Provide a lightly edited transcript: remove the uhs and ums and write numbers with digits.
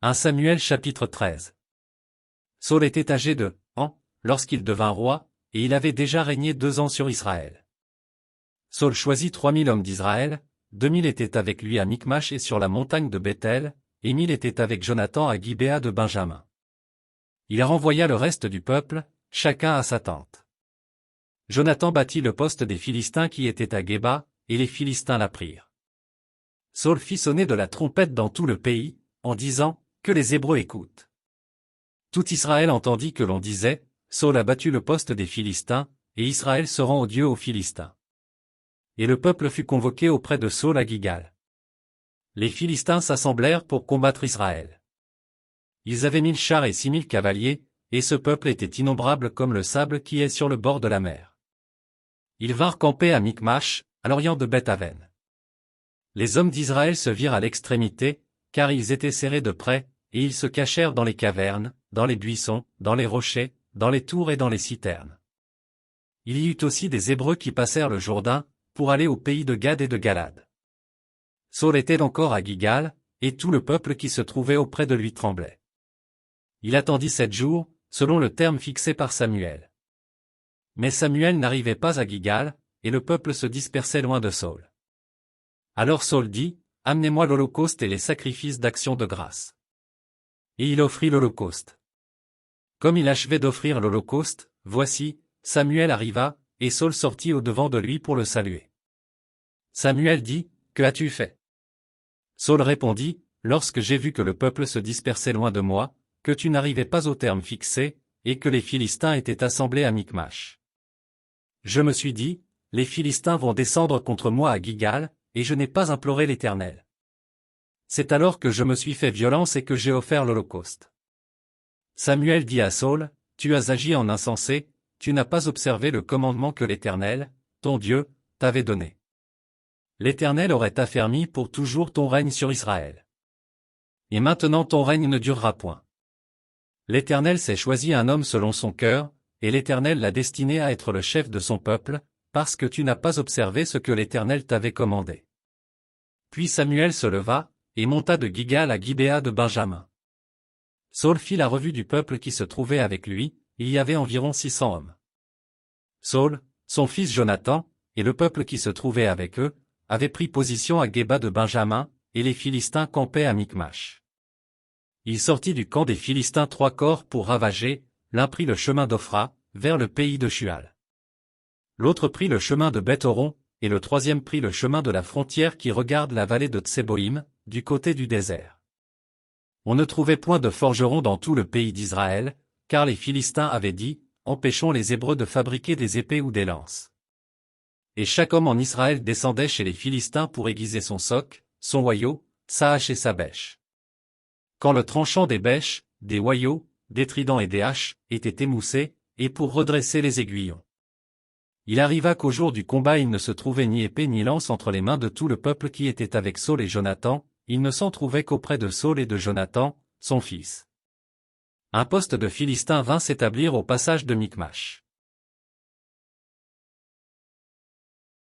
1 Samuel chapitre 13. Saul était âgé de ans lorsqu'il devint roi, et il avait déjà régné 2 ans sur Israël. Saul choisit 3000 hommes d'Israël, 2000 étaient avec lui à Michmash et sur la montagne de Béthel, et 1000 étaient avec Jonathan à Gibéa de Benjamin. Il renvoya le reste du peuple, chacun à sa tente. Jonathan bâtit le poste des Philistins qui étaient à Géba, et les Philistins la prirent. Saul fit sonner de la trompette dans tout le pays, en disant, que les Hébreux écoutent. Tout Israël entendit que l'on disait, Saul a battu le poste des Philistins, et Israël se rend odieux aux Philistins. Et le peuple fut convoqué auprès de Saul à Gilgal. Les Philistins s'assemblèrent pour combattre Israël. Ils avaient 1000 chars et 6000 cavaliers, et ce peuple était innombrable comme le sable qui est sur le bord de la mer. Ils vinrent camper à Michmash, à l'orient de Beth-Aven. Les hommes d'Israël se virent à l'extrémité, car ils étaient serrés de près, et ils se cachèrent dans les cavernes, dans les buissons, dans les rochers, dans les tours et dans les citernes. Il y eut aussi des Hébreux qui passèrent le Jourdain, pour aller au pays de Gad et de Galad. Saul était encore à Gilgal, et tout le peuple qui se trouvait auprès de lui tremblait. Il attendit 7 jours, selon le terme fixé par Samuel. Mais Samuel n'arrivait pas à Gilgal, et le peuple se dispersait loin de Saul. Alors Saul dit, « Amenez-moi l'holocauste et les sacrifices d'action de grâce. » Et il offrit l'holocauste. Comme il achevait d'offrir l'holocauste, voici, Samuel arriva, et Saul sortit au-devant de lui pour le saluer. Samuel dit, « Que as-tu fait » Saul répondit, « Lorsque j'ai vu que le peuple se dispersait loin de moi, que tu n'arrivais pas au terme fixé, et que les Philistins étaient assemblés à Michmash. Je me suis dit, les Philistins vont descendre contre moi à Gilgal, et je n'ai pas imploré l'Éternel. C'est alors que je me suis fait violence et que j'ai offert l'holocauste. » Samuel dit à Saul, « Tu as agi en insensé, tu n'as pas observé le commandement que l'Éternel, ton Dieu, t'avait donné. L'Éternel aurait affermi pour toujours ton règne sur Israël. Et maintenant ton règne ne durera point. L'Éternel s'est choisi un homme selon son cœur, et l'Éternel l'a destiné à être le chef de son peuple, parce que tu n'as pas observé ce que l'Éternel t'avait commandé. » Puis Samuel se leva, et monta de Gilgal à Gibéa de Benjamin. Saul fit la revue du peuple qui se trouvait avec lui, il y avait environ 600 hommes. Saul, son fils Jonathan, et le peuple qui se trouvait avec eux, avaient pris position à Géba de Benjamin, et les Philistins campaient à Michmash. Il sortit du camp des Philistins 3 corps pour ravager, l'un prit le chemin d'Ophra, vers le pays de Shual. L'autre prit le chemin de Beth-Horon, et le troisième prit le chemin de la frontière qui regarde la vallée de Tseboïm, du côté du désert. On ne trouvait point de forgerons dans tout le pays d'Israël, car les Philistins avaient dit, « Empêchons les Hébreux de fabriquer des épées ou des lances. » Et chaque homme en Israël descendait chez les Philistins pour aiguiser son soc, son hoyau, sa hache et sa bêche. Quand le tranchant des bêches, des hoyaux, des tridents et des haches, était émoussé, et pour redresser les aiguillons. Il arriva qu'au jour du combat il ne se trouvait ni épée ni lance entre les mains de tout le peuple qui était avec Saul et Jonathan, il ne s'en trouvait qu'auprès de Saul et de Jonathan, son fils. Un poste de Philistins vint s'établir au passage de Michmash.